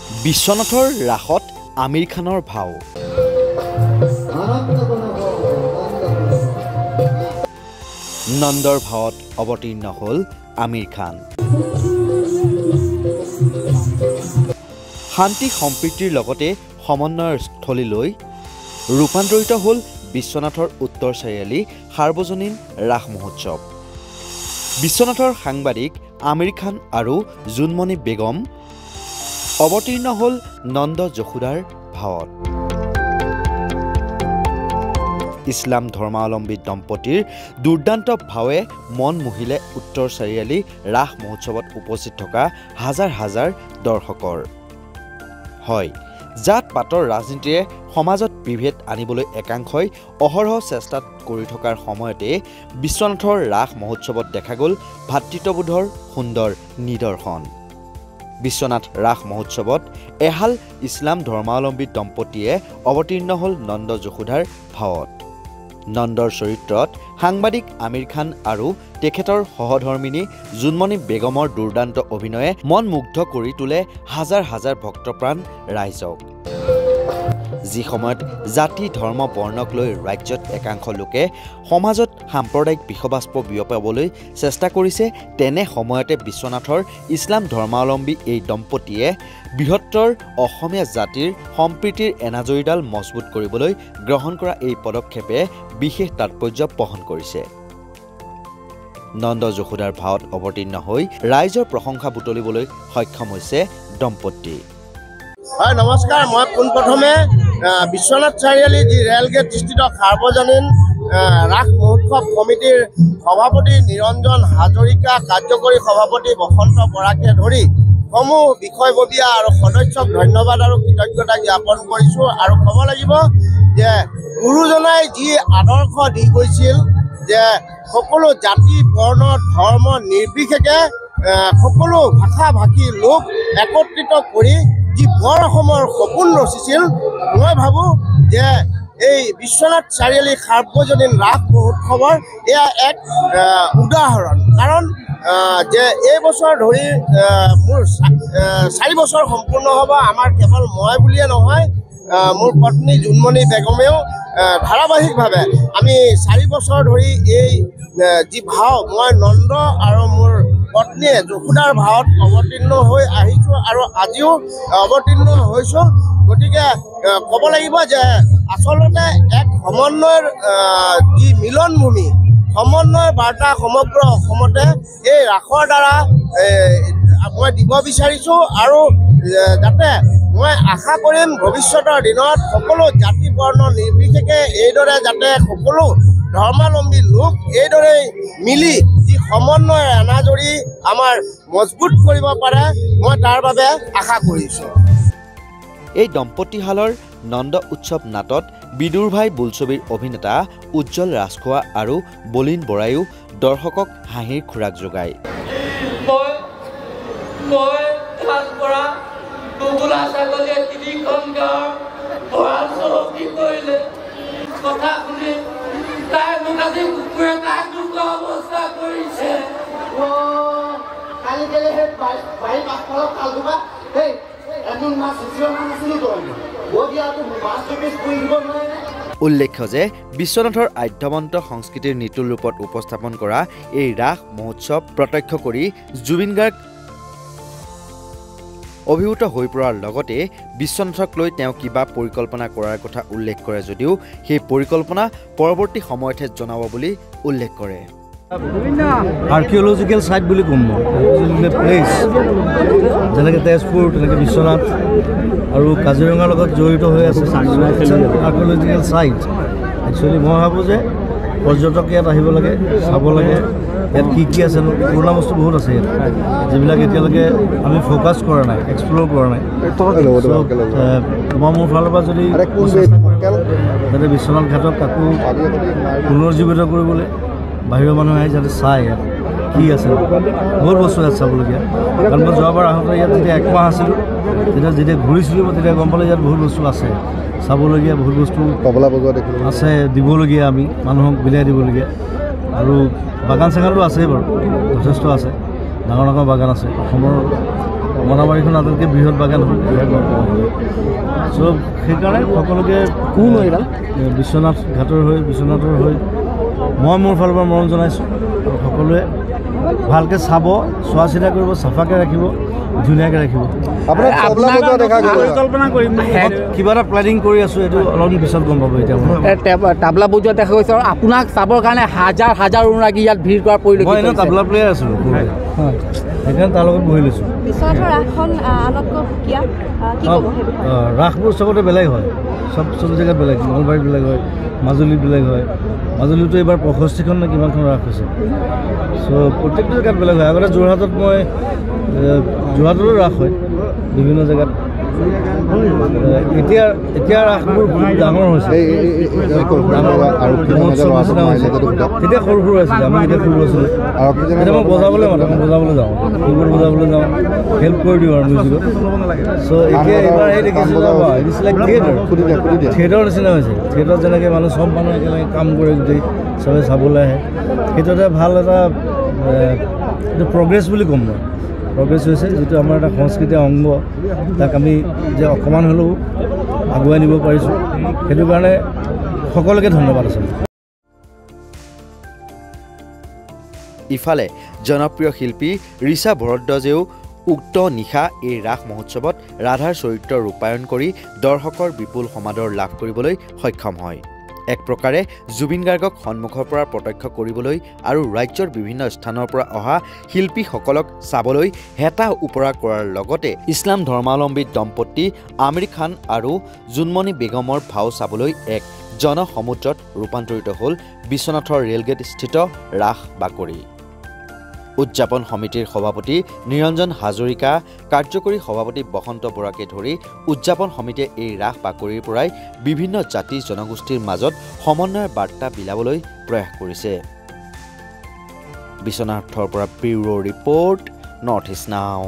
বিশ্বনাথৰ ৰাসত আমিৰ খানৰ ভাও। নন্দৰ ভাৱত অৱতীৰ্ণ হ'ল আমিৰ খান। শান্তি সম্প্ৰীতিৰ লগতে সমন্বয়ৰ স্থলীলৈ ৰূপান্তৰিত হ'ল বিশ্বনাথৰ উত্তৰ চাৰিআলি সাৰ্বজনীন ৰাস মহোৎসৱ। বিশ্বনাথৰ সাংবাদিক আমিৰ খান আৰু জোনমণি বেগম অৱতীৰ্ণ হ'ল নন্দ যশোদাৰ ভাৱত। ইছলাম ধৰ্মাৱলম্বী দম্পতীৰ দুৰ্দান্ত ভাৱে মন মোহিলে উত্তৰ চাৰিআলি ৰাস মহোৎসৱত উপস্থিত থকা হাজাৰ হাজাৰ দৰ্শকৰ। হয়, জাত পাতৰ ৰাজনীতিৰে সমাজত বিভেদ আনিবলৈ একাংশই অহৰহ চেষ্টা কৰি থকাৰ সময়তে বিশ্বনাথৰ ৰাস মহোৎসৱত দেখা গ'ল ভাতৃত্ববোধৰ সুন্দৰ নিদৰ্শন। বিশ্বনাথ ৰাস মহোৎসৱত এহাল ইছলাম ধৰ্মাৱলম্বী দম্পতীয়ে অৱতীৰ্ণ হ'ল নন্দ যশোদাৰ ভাৱত। নন্দৰ চৰিত্ৰত সাংবাদিক আমিৰ খান আৰু তেখেতৰ সহধৰ্মিনী জোনমণি বেগমৰ দুৰ্দান্ত অভিনয়ে মন মুগ্ধ কৰি তোলে হাজাৰ হাজাৰ ভক্তপ্ৰাণ ৰাইজক। যি সময়ত জাতি ধৰ্ম বৰ্ণক লৈ ৰাজ্যত একাংশ লোকে সমাজত সাম্প্ৰদায়িক বিষবাষ্প বিয়পাবলৈ চেষ্টা কৰিছে, তেনে সময়তে বিশ্বনাথৰ ইছলাম ধৰ্মাৱলম্বী এই দম্পতীয়ে বৃহত্তৰ অসমীয়া জাতিৰ সম্প্ৰীতিৰ এনাজৰীডাল মজবুত কৰিবলৈ গ্ৰহণ কৰা এই পদক্ষেপে বিশেষ তাৎপৰ্য বহন কৰিছে। নন্দ যশোদাৰ ভাৱত অৱতীৰ্ণ হৈ ৰাইজৰ প্ৰশংসা বুটলিবলৈ সক্ষম হৈছে দম্পতী। হয়, নমস্কাৰ। মই পোনপ্ৰথমে বিশ্বনাথ চাৰিআলি যি ৰেলগেট স্থিত সাৰ্বজনীন ৰাস মহোৎসৱ কমিটিৰ সভাপতি নিৰঞ্জন হাজৰিকা, কাৰ্যকৰী সভাপতি বসন্ত বৰাকে ধৰি সমূহ বিষয়ববীয়া আৰু সদস্যক ধন্যবাদ আৰু কৃতজ্ঞতা জ্ঞাপন কৰিছোঁ। আৰু ক'ব লাগিব যে গুৰুজনাই যি আদৰ্শ দি গৈছিল যে সকলো জাতি বৰ্ণ ধৰ্ম নিৰ্বিশেষে সকলো ভাষা ভাষী লোক একত্ৰিত কৰি যি বৰ অসমৰ সপোন ৰচিছিল, মই ভাবোঁ যে এই বিশ্বনাথ চাৰিআলি সাৰ্বজনীন ৰাস মহোৎসৱৰ এয়া এক উদাহৰণ। কাৰণ যে এই বছৰ ধৰি মোৰ 4 বছৰ সম্পূৰ্ণ হ'ব। আমাৰ কেৱল মই বুলিয়ে নহয়, মোৰ পত্নী জোনমণি বেগমেও ধাৰাবাহিকভাৱে আমি 4 বছৰ ধৰি এই যি ভাও, মই নন্দ আৰু মোৰ পত্নীয়ে যশোদাৰ ভাৱত অৱতীৰ্ণ হৈ আহিছোঁ আৰু আজিও অৱতীৰ্ণ হৈছোঁ। গতিকে ক'ব লাগিব যে আচলতে এক সমন্বয়ৰ যি মিলনভূমি, সমন্বয়ৰ বাৰ্তা সমগ্ৰ অসমতে এই ৰাসৰ দ্বাৰা মই দিব বিচাৰিছোঁ। আৰু যাতে মই আশা কৰিম ভৱিষ্যতৰ দিনত সকলো জাতি বৰ্ণ নিৰ্বিশেষে এইদৰে যাতে সকলো ধৰ্মাৱলম্বী লোক এইদৰেই মিলি যি সমন্বয়ৰ এনাজৰী আমাৰ মজবুত কৰিব পাৰে, মই তাৰ বাবে আশা কৰিছোঁ। এই দম্পতীহালৰ নন্দ উৎসৱ নাটত বিদুৰভাই বোলছবিৰ অভিনেতা উজ্জ্বল ৰাজখোৱা আৰু বলিন বৰায়ো দৰ্শকক হাঁহিৰ খোৰাক যোগায়। উল্লেখ্য যে বিশ্বনাথৰ আদ্যৱন্ত সংস্কৃতিৰ নিতুল ৰূপত উপস্থাপন কৰা এই ৰাস মহোৎসৱ প্ৰত্যক্ষ কৰি জুবিন গাৰ্গ অভিভূত হৈ পৰাৰ লগতে বিশ্বনাথক লৈ তেওঁ কিবা পৰিকল্পনা কৰাৰ কথা উল্লেখ কৰে যদিও সেই পৰিকল্পনা পৰৱৰ্তী সময়তহে জনাব বুলি উল্লেখ কৰে। আৰ্কিঅলজিকেল চাইট বুলি ক'ম মই, প্লেচ যেনেকৈ তেজপুৰ, তেনেকৈ বিশ্বনাথ আৰু কাজিৰঙাৰ লগত জড়িত হৈ আছে আৰ্কিঅলজিকেল চাইট। একচুৱেলি মই ভাবোঁ যে পৰ্যটক ইয়াত আহিব লাগে, চাব লাগে ইয়াত কি আছে। পুৰণা বস্তু বহুত আছে ইয়াত, যিবিলাক এতিয়ালৈকে আমি ফ'কাছ কৰা নাই, এক্সপ্ল'ৰ কৰা নাই। তোমাৰ মোৰ ফালৰ পৰা যদি যাতে বিশ্বনাথ ঘাটক আকৌ পুনৰুজ্জীৱিত কৰিবলৈ বাহিৰৰ মানুহে আহি যাতে চাই ইয়াত কি আছে। বহুত বস্তু ইয়াত চাবলগীয়া। কাৰণ মই যোৱাবাৰ আহোঁতে ইয়াত যেতিয়া 1 মাহ আছিলোঁ, যেতিয়া ঘূৰিছিলোঁ মই তেতিয়া গম পালোঁ ইয়াত বহুত বস্তু আছে চাবলগীয়া, বহুত বস্তু আছে দিবলগীয়া, আমি মানুহক বিলাই দিবলগীয়া। আৰু বাগান চাগানটো আছেই বাৰু, যথেষ্ট আছে, ডাঙৰ ডাঙৰ বাগান আছে। অসমৰ মনাবাৰীখন আটাইতকৈ বৃহৎ বাগান হ'ল চ' সেইকাৰণে সকলোকে কোন হয় এইডাল বিশ্বনাথ ঘাটৰ বিশ্বনাথৰ মই মোৰ ফালৰ পৰা মৰম জনাইছোঁ আৰু সকলোৱে ভালকৈ চাব চোৱা চিতা কৰিব চাফাকৈ ৰাখিব ধুনীয়াকৈ ৰাখিব কিবা এটা প্লেনিং কৰি আছোঁ এইটো অলপ পিছত গম পাব এতিয়া তাবলা বজোৱা দেখা গৈছে আৰু আপোনাক চাবৰ কাৰণে হাজাৰ হাজাৰ অনুৰাগী ইয়াত ভিৰ কৰা পৰিলক্ষিত মই এনেও তাবলা প্লেয়াৰ আছিলোঁ সেইকাৰণে তাৰ লগত বহি লৈছোঁ ৰাসবোৰ চবতে বেলেগ হয় চব জেগাত বেলেগ নলবাৰীত বেলেগ হয় মাজুলীত বেলেগ হয় মাজুলীতো এইবাৰ 65খন নে কিমানখন ৰাস হৈছে চ' প্ৰত্যেকটো জেগাত বেলেগ হয় আগতে যোৰহাটত মই যোৰহাটতো ৰাস হয় বিভিন্ন জেগাত এতিয়া ৰাসবোৰ বহুত ডাঙৰ হৈছে তেতিয়া সৰু সৰু আছিলে আমি এতিয়া সৰু আছিলোঁ এতিয়া মই বজাবলৈ মাতো মই বজাবলৈ যাওঁ কীবৰ্ড বজাবলৈ যাওঁ হেল্প কৰি দিওঁ আৰু মিউজিকত চ' এতিয়া এইবাৰ এই দেখিছোঁ থিয়েটাৰ নিচিনা হৈছে থিয়েটাৰত যেনেকৈ চব মানুহ একেলগে কাম কৰে গোটেই চবে চাবলৈ আহে সেইটো এটা ভাল এটা এইটো প্ৰগ্ৰেছ বুলি ক'ম মই প্ৰগ্ৰেছ হৈছে যিটো আমাৰ এটা সংস্কৃতিৰ অংগ তাক আমি যে অকণমান হ'লেও আগুৱাই নিব পাৰিছোঁ সেইটো কাৰণে সকলোকে ধন্যবাদ আচলতে ইফালে জনপ্ৰিয় শিল্পী ৰিচা ভৰদ্বাজেও উক্ত নিশা এই ৰাস মহোৎসৱত ৰাধাৰ চৰিত্ৰ ৰূপায়ণ কৰি দৰ্শকৰ বিপুল সমাদৰ লাভ কৰিবলৈ সক্ষম হয় এক প্ৰকাৰে জুবিন গাৰ্গক সন্মুখৰ পৰা প্ৰত্যক্ষ কৰিবলৈ আৰু ৰাজ্যৰ বিভিন্ন স্থানৰ পৰা অহা শিল্পীসকলক চাবলৈ হেতা উপৰা কৰাৰ লগতে ইছলাম ধৰ্মাৱলম্বী দম্পতি আমিৰ খান আৰু জোনমণি বেগমৰ ভাও চাবলৈ এক জনসমুদ্ৰত ৰূপান্তৰিত হ'ল বিশ্বনাথৰ ৰেলগেট স্থিত ৰাস বাকৰি উদযাপন সমিতিৰ সভাপতি নিৰঞ্জন হাজৰিকা কাৰ্যকৰী সভাপতি বসন্ত বৰাকে ধৰি উদযাপন সমিতিয়ে এই ৰাস বাকৰিৰ পৰাই বিভিন্ন জাতি জনগোষ্ঠীৰ মাজত সমন্বয়ৰ বাৰ্তা বিলাবলৈ প্ৰয়াস কৰিছে বিশ্বনাথৰ পৰা ব্যুৰ' ৰিপৰ্ট নৰ্থ ইষ্ট নাও